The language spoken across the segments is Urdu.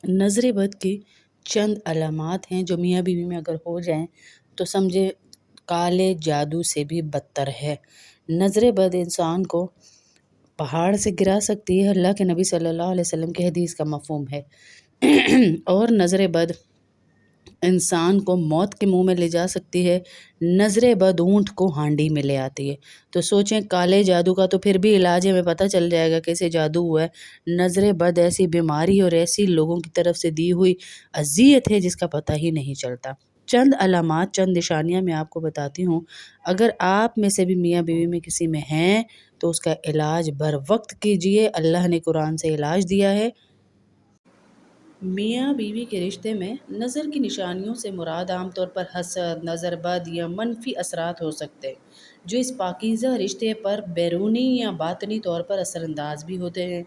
نظر بد کی چند علامات ہیں جو میاں بیوی میں اگر ہو جائیں تو سمجھے کالے جادو سے بھی بدتر ہے۔ نظر بد انسان کو پہاڑ سے گرا سکتی ہے، اللہ کے نبی صلی اللہ علیہ وسلم کی حدیث کا مفہوم ہے۔ اور نظر بد انسان کو موت کے منہ میں لے جا سکتی ہے، نظر بد اونٹ کو ہانڈی میں لے آتی ہے۔ تو سوچیں کالے جادو کا تو پھر بھی علاج ہے، ہمیں پتہ چل جائے گا کیسے جادو ہوا ہے۔ نظر بد ایسی بیماری اور ایسی لوگوں کی طرف سے دی ہوئی اذیت ہے جس کا پتہ ہی نہیں چلتا۔ چند علامات، چند نشانیاں میں آپ کو بتاتی ہوں، اگر آپ میں سے بھی میاں بیوی میں کسی میں ہیں تو اس کا علاج بر وقت کیجئے، اللہ نے قرآن سے علاج دیا ہے۔ میاں بیوی کے رشتے میں نظر کی نشانیوں سے مراد عام طور پر حسد، نظر بد یا منفی اثرات ہو سکتے ہیں جو اس پاکیزہ رشتے پر بیرونی یا باطنی طور پر اثر انداز بھی ہوتے ہیں۔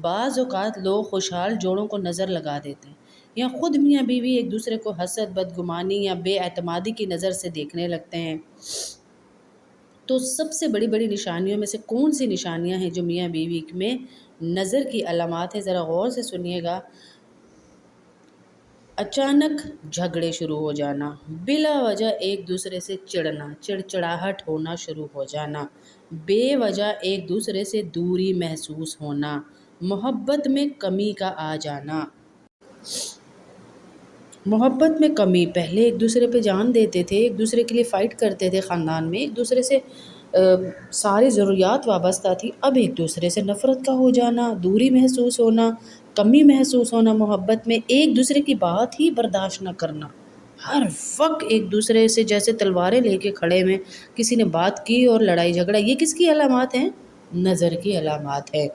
بعض اوقات لوگ خوشحال جوڑوں کو نظر لگا دیتے ہیں یا خود میاں بیوی ایک دوسرے کو حسد، بدگمانی یا بے اعتمادی کی نظر سے دیکھنے لگتے ہیں۔ تو سب سے بڑی بڑی نشانیوں میں سے کون سی نشانیاں ہیں جو میاں بیوی میں نظر کی علامات ہیں، ذرا غور سے سنیے گا۔ اچانک جھگڑے شروع ہو جانا، بلا وجہ ایک دوسرے سے چڑنا، چڑچڑاہٹ ہونا شروع ہو جانا، بے وجہ ایک دوسرے سے دوری محسوس ہونا، محبت میں کمی کا آ جانا۔ محبت میں کمی، پہلے ایک دوسرے پہ جان دیتے تھے، ایک دوسرے کے لیے فائٹ کرتے تھے، خاندان میں ایک دوسرے سے ساری ضروریات وابستہ تھی، اب ایک دوسرے سے نفرت کا ہو جانا، دوری محسوس ہونا، کمی محسوس ہونا، محبت میں ایک دوسرے کی بات ہی برداشت نہ کرنا، ہر وقت ایک دوسرے سے جیسے تلواریں لے کے کھڑے ہوئے، کسی نے بات کی اور لڑائی جھگڑا، یہ کس کی علامات ہیں؟ نظر کی علامات ہے۔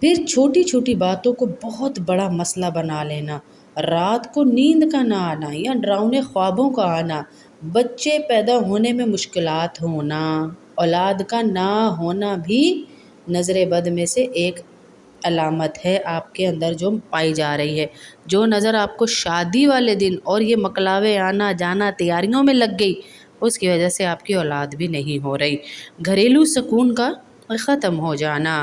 پھر چھوٹی چھوٹی باتوں کو بہت بڑا مسئلہ بنا لینا، رات کو نیند کا نہ آنا یا ڈراؤنے خوابوں کا آنا، بچے پیدا ہونے میں مشکلات ہونا، اولاد کا نہ ہونا بھی نظر بد میں سے ایک علامت ہے آپ کے اندر جو پائی جا رہی ہے۔ جو نظر آپ کو شادی والے دن اور یہ مکلاوے آنا جانا تیاریوں میں لگ گئی، اس کی وجہ سے آپ کی اولاد بھی نہیں ہو رہی۔ گھریلو سکون کا ختم ہو جانا،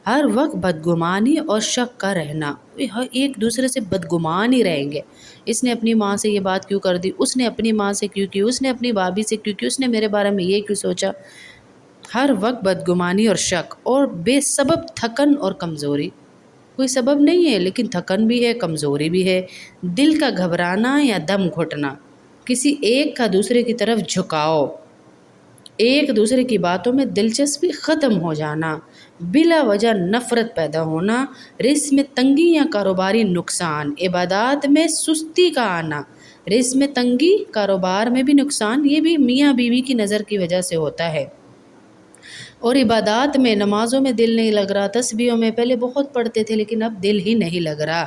ہر وقت بدگمانی اور شک کا رہنا، ایک دوسرے سے بدگمان ہی رہیں گے، اس نے اپنی ماں سے یہ بات کیوں کر دی، اس نے اپنی ماں سے کیوں کی، اس نے اپنی بھابھی سے کیوں کی، اس نے میرے بارے میں یہ کیوں سوچا، ہر وقت بدگمانی اور شک، اور بے سبب تھکن اور کمزوری، کوئی سبب نہیں ہے لیکن تھکن بھی ہے، کمزوری بھی ہے، دل کا گھبرانا یا دم گھٹنا، کسی ایک کا دوسرے کی طرف جھکاؤ، ایک دوسرے کی باتوں میں دلچسپی ختم ہو جانا، بلا وجہ نفرت پیدا ہونا، رزق میں تنگی یا کاروباری نقصان، عبادات میں سستی کا آنا، رزق میں تنگی، کاروبار میں بھی نقصان، یہ بھی میاں بیوی کی نظر کی وجہ سے ہوتا ہے۔ اور عبادات میں، نمازوں میں دل نہیں لگ رہا، تسبیحوں میں پہلے بہت پڑھتے تھے لیکن اب دل ہی نہیں لگ رہا،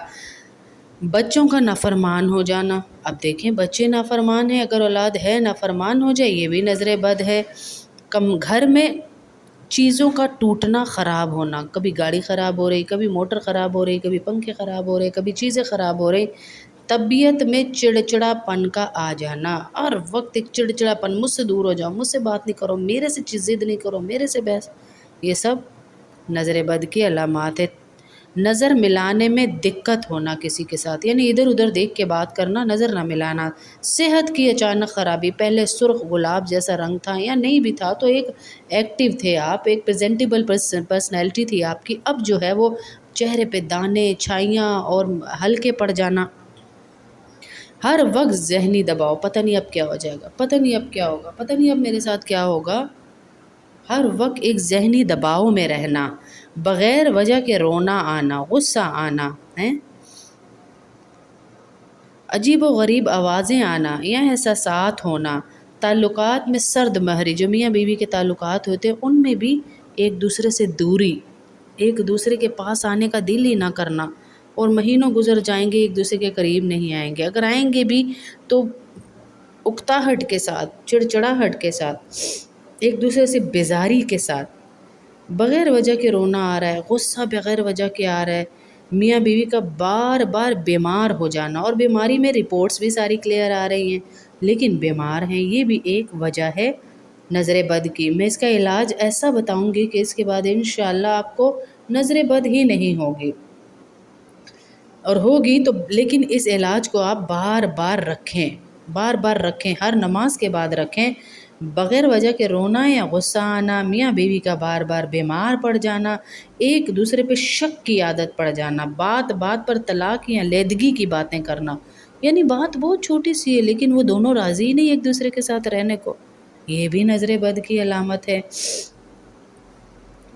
بچوں کا نافرمان ہو جانا، اب دیکھیں بچے نافرمان ہیں، اگر اولاد ہے نافرمان ہو جائے، یہ بھی نظر بد ہے۔ گھر میں چیزوں کا ٹوٹنا، خراب ہونا، کبھی گاڑی خراب ہو رہی، کبھی موٹر خراب ہو رہی، کبھی پنکھے خراب ہو رہے، کبھی چیزیں خراب ہو رہی، طبیعت میں چڑچڑا پن کا آ جانا، ہر وقت ایک چڑچڑا پن، مجھ سے دور ہو جاؤ، مجھ سے بات نہیں کرو، میرے سے ضد نہیں کرو، میرے سے بحث، یہ سب نظر بد کی علامات ہے۔ نظر ملانے میں دقت ہونا کسی کے ساتھ، یعنی ادھر ادھر دیکھ کے بات کرنا، نظر نہ ملانا، صحت کی اچانک خرابی، پہلے سرخ گلاب جیسا رنگ تھا یا نہیں بھی تھا تو ایک ایکٹیو تھے آپ، ایک پریزنٹیبل پرسنالٹی تھی آپ کی، اب جو ہے وہ چہرے پہ دانے، چھائیاں اور ہلکے پڑ جانا، ہر وقت ذہنی دباؤ، پتہ نہیں اب کیا ہو جائے گا، پتہ نہیں اب کیا ہوگا، پتہ نہیں اب میرے ساتھ کیا ہوگا، ہر وقت ایک ذہنی دباؤ میں رہنا، بغیر وجہ کے رونا آنا، غصہ آنا ہے، عجیب و غریب آوازیں آنا یا احساسات ہونا، تعلقات میں سرد مہری، جو میاں بیوی کے تعلقات ہوتے ہیں ان میں بھی ایک دوسرے سے دوری، ایک دوسرے کے پاس آنے کا دل ہی نہ کرنا، اور مہینوں گزر جائیں گے ایک دوسرے کے قریب نہیں آئیں گے، اگر آئیں گے بھی تو اکتاہٹ کے ساتھ، چڑچڑاہٹ کے ساتھ، ایک دوسرے سے بیزاری کے ساتھ، بغیر وجہ کے رونا آ رہا ہے، غصہ بغیر وجہ کے آ رہا ہے، میاں بیوی کا بار بار بیمار ہو جانا، اور بیماری میں رپورٹس بھی ساری کلیئر آ رہی ہیں لیکن بیمار ہیں، یہ بھی ایک وجہ ہے نظر بد کی۔ میں اس کا علاج ایسا بتاؤں گی کہ اس کے بعد انشاءاللہ آپ کو نظر بد ہی نہیں ہوگی۔ اور ہوگی تو، لیکن اس علاج کو آپ بار بار رکھیں، بار بار رکھیں، ہر نماز کے بعد رکھیں۔ بغیر وجہ کے رونا یا غصہ آنا، میاں بیوی کا بار بار بیمار پڑ جانا، ایک دوسرے پہ شک کی عادت پڑ جانا، بات بات پر طلاق یا علیحدگی کی باتیں کرنا، یعنی بات بہت چھوٹی سی ہے لیکن وہ دونوں راضی ہی نہیں ایک دوسرے کے ساتھ رہنے کو، یہ بھی نظر بد کی علامت ہے۔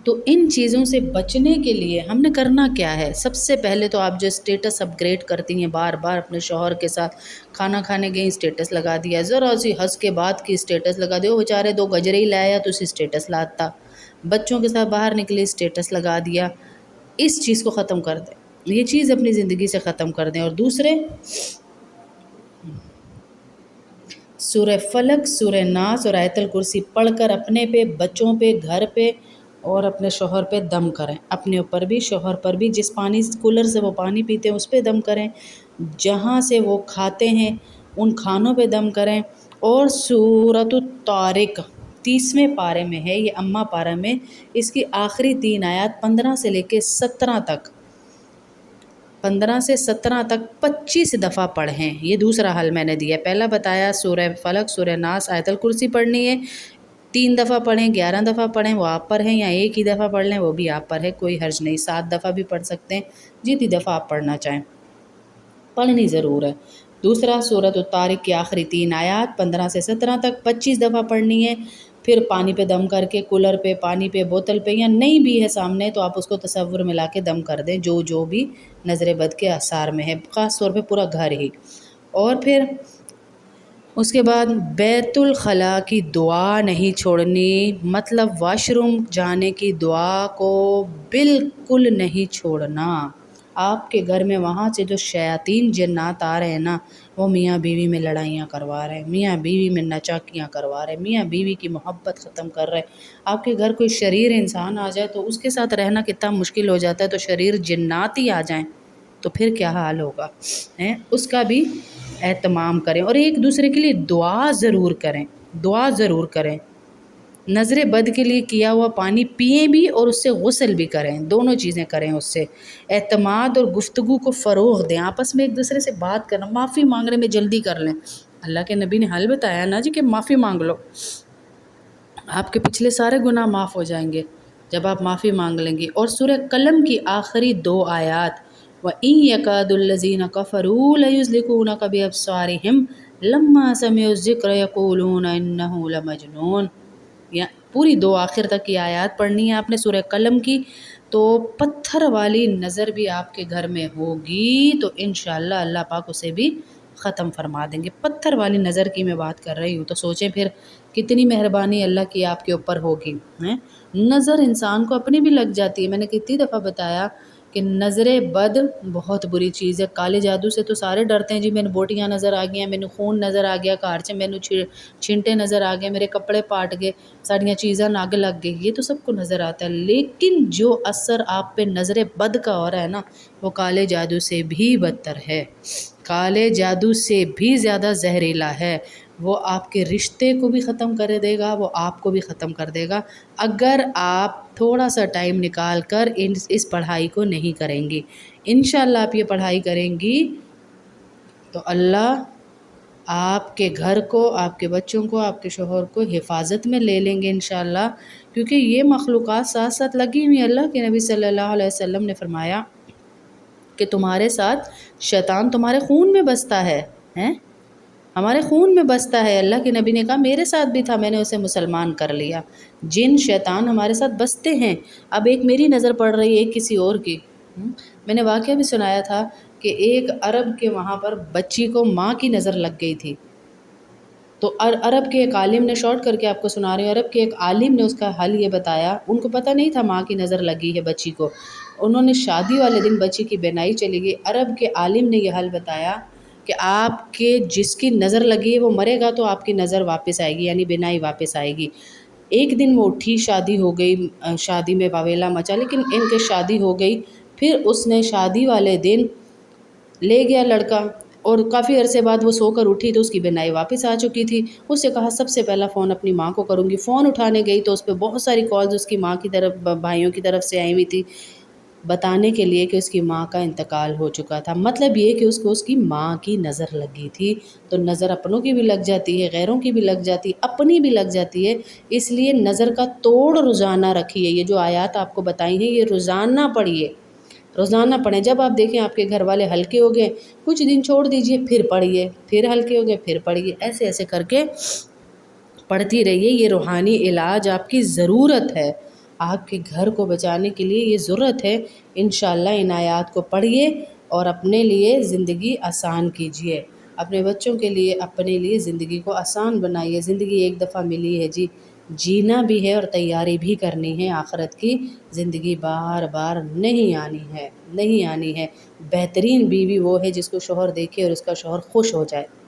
تو ان چیزوں سے بچنے کے لیے ہم نے کرنا کیا ہے؟ سب سے پہلے تو آپ جو اسٹیٹس اپ گریڈ کرتی ہیں بار بار اپنے شوہر کے ساتھ، کھانا کھانے گئی اسٹیٹس لگا دیا، ذرا سی ہنس کے بعد کی اسٹیٹس لگا دیا، وہ بیچارے دو گجرے ہی لایا تو اسی اسٹیٹس لاتا، بچوں کے ساتھ باہر نکلے اسٹیٹس لگا دیا۔ اس چیز کو ختم کر دیں، یہ چیز اپنی زندگی سے ختم کر دیں۔ اور دوسرے، سورہ فلق، سورہ ناس اور آیت الکرسی پڑھ کر اپنے پہ، بچوں پہ، گھر پہ اور اپنے شوہر پہ دم کریں، اپنے اوپر بھی شوہر پر بھی، جس پانی کولر سے وہ پانی پیتے ہیں اس پہ دم کریں، جہاں سے وہ کھاتے ہیں ان کھانوں پہ دم کریں۔ اور سورۃ الطارق 30ویں پارے میں ہے، یہ اماں پارہ میں، اس کی آخری 3 آیات 15 سے لے کے 17 تک، 15 سے 17 تک 25 دفعہ پڑھیں۔ یہ دوسرا حل میں نے دیا، پہلا بتایا سورہ فلق، سورہ ناس، آیت الکرسی پڑھنی ہے، 3 دفعہ پڑھیں، 11 دفعہ پڑھیں، وہ آپ پر ہیں، یا ایک ہی دفعہ پڑھ لیں وہ بھی آپ پر ہے، کوئی حرج نہیں، 7 دفعہ بھی پڑھ سکتے ہیں، جتنی دفعہ آپ پڑھنا چاہیں، پڑھنی ضرور ہے۔ دوسرا سورۃ الطارق کی آخری 3 آیات 15 سے 17 تک 25 دفعہ پڑھنی ہے، پھر پانی پہ دم کر کے، کولر پہ، پانی پہ، بوتل پہ، یا نہیں بھی ہے سامنے تو آپ اس کو تصور میں لا کے دم کر دیں، جو بھی نظر بد کے آثار میں ہے، خاص طور پہ پورا گھر ہی۔ اور پھر اس کے بعد بیت الخلاء کی دعا نہیں چھوڑنی، مطلب واش روم جانے کی دعا کو بالکل نہیں چھوڑنا۔ آپ کے گھر میں وہاں سے جو شیاطین جنات آ رہے ہیں نا، وہ میاں بیوی میں لڑائیاں کروا رہے ہیں، میاں بیوی میں نچاکیاں کروا رہے ہیں، میاں بیوی کی محبت ختم کر رہے ہیں۔ آپ کے گھر کوئی شریر انسان آ جائے تو اس کے ساتھ رہنا کتنا مشکل ہو جاتا ہے، تو شریر جنات ہی آ جائیں تو پھر کیا حال ہوگا، اس کا بھی اہتمام کریں۔ اور ایک دوسرے کے لیے دعا ضرور کریں، دعا ضرور کریں، نظر بد کے لیے کیا ہوا پانی پئیں بھی اور اس سے غسل بھی کریں، دونوں چیزیں کریں اس سے۔ اعتماد اور گفتگو کو فروغ دیں، آپس میں ایک دوسرے سے بات کرنا، معافی مانگنے میں جلدی کر لیں، اللہ کے نبی نے حل بتایا نا جی کہ معافی مانگ لو، آپ کے پچھلے سارے گناہ معاف ہو جائیں گے جب آپ معافی مانگ لیں گے۔ اور سورہ قلم کی آخری 2 آیات، وَإِن يَكَادُ الَّذِينَ كَفَرُوا لَيُزْلِقُونَكَ بِأَبْصَارِهِمْ لَمَّا سَمِعُوا الذِّكْرَ يَقُولُونَ إِنَّهُ لَمَجْنُونٌ، یا پوری 2 آخر تک کی آیات پڑھنی ہے آپ نے سورہ قلم کی، تو پتھر والی نظر بھی آپ کے گھر میں ہوگی تو انشاءاللہ اللہ پاک اسے بھی ختم فرما دیں گے۔ پتھر والی نظر کی میں بات کر رہی ہوں، تو سوچیں پھر کتنی مہربانی اللہ کی آپ کے اوپر ہوگی۔ نظر انسان کو اپنی بھی لگ جاتی ہے، میں نے کتنی دفعہ بتایا کہ نظر بد بہت بری چیز ہے، کالے جادو سے تو سارے ڈرتے ہیں، جی میں نے بوٹیاں نظر آ گیا، میں نے خون نظر آ گیا، کار سے میں نے چھینٹے نظر آ گئے، میرے کپڑے پاٹ گئے، ساڑیاں چیزاں نگ لگ گئی، یہ تو سب کو نظر آتا ہے، لیکن جو اثر آپ پہ نظر بد کا ہو رہا ہے نا، وہ کالے جادو سے بھی بدتر ہے، کالے جادو سے بھی زیادہ زہریلا ہے، وہ آپ کے رشتے کو بھی ختم کر دے گا، وہ آپ کو بھی ختم کر دے گا، اگر آپ تھوڑا سا ٹائم نکال کر اس پڑھائی کو نہیں کریں گی۔ انشاءاللہ آپ یہ پڑھائی کریں گی تو اللہ آپ کے گھر کو، آپ کے بچوں کو، آپ کے شوہر کو حفاظت میں لے لیں گے انشاءاللہ، کیونکہ یہ مخلوقات ساتھ ساتھ لگی ہوئی ہیں۔ اللہ کے نبی صلی اللہ علیہ وسلم نے فرمایا کہ تمہارے ساتھ شیطان تمہارے خون میں بستا ہے، ہمارے خون میں بستا ہے، اللہ کے نبی نے کہا میرے ساتھ بھی تھا، میں نے اسے مسلمان کر لیا۔ جن شیطان ہمارے ساتھ بستے ہیں، اب ایک میری نظر پڑ رہی ہے، ایک کسی اور کی، میں نے واقعہ بھی سنایا تھا کہ ایک عرب کے وہاں پر بچی کو ماں کی نظر لگ گئی تھی، تو عرب کے ایک عالم نے، شارٹ کر کے آپ کو سنا رہی ہوں، عرب کے ایک عالم نے اس کا حل یہ بتایا، ان کو پتہ نہیں تھا ماں کی نظر لگی ہے بچی کو، انہوں نے شادی والے دن بچی کی بینائی چلی گئی، عرب کے عالم نے یہ حل بتایا کہ آپ کے جس کی نظر لگی ہے وہ مرے گا تو آپ کی نظر واپس آئے گی، یعنی بینائی واپس آئے گی۔ ایک دن وہ اٹھی، شادی ہو گئی، شادی میں واویلا مچا، لیکن ان کے شادی ہو گئی، پھر اس نے شادی والے دن لے گیا لڑکا، اور کافی عرصے بعد وہ سو کر اٹھی تو اس کی بینائی واپس آ چکی تھی، اس سے کہا سب سے پہلا فون اپنی ماں کو کروں گی، فون اٹھانے گئی تو اس پہ بہت ساری کالز اس کی ماں کی طرف، بھائیوں کی طرف سے آئی ہوئی تھی، بتانے کے لیے کہ اس کی ماں کا انتقال ہو چکا تھا۔ مطلب یہ کہ اس کو اس کی ماں کی نظر لگی تھی، تو نظر اپنوں کی بھی لگ جاتی ہے، غیروں کی بھی لگ جاتی ہے، اپنی بھی لگ جاتی ہے۔ اس لیے نظر کا توڑ روزانہ رکھیے۔ یہ جو آیات آپ کو بتائی ہیں یہ روزانہ پڑھیے، روزانہ پڑھیں۔ جب آپ دیکھیں آپ کے گھر والے ہلکے ہو گئے، کچھ دن چھوڑ دیجئے، پھر پڑھیے، پھر ہلکے ہو گئے، پھر پڑھیے، ایسے ایسے کر کے پڑھتی رہیے۔ یہ روحانی علاج آپ کی ضرورت ہے، آپ کے گھر کو بچانے کے لیے یہ ضرورت ہے۔ انشاءاللہ ان آیات کو پڑھیے اور اپنے لیے زندگی آسان کیجیے، اپنے بچوں کے لیے، اپنے لیے زندگی کو آسان بنائیے۔ زندگی ایک دفعہ ملی ہے جی، جینا بھی ہے اور تیاری بھی کرنی ہے آخرت کی۔ زندگی بار بار نہیں آنی ہے، نہیں آنی ہے۔ بہترین بیوی وہ ہے جس کو شوہر دیکھے اور اس کا شوہر خوش ہو جائے۔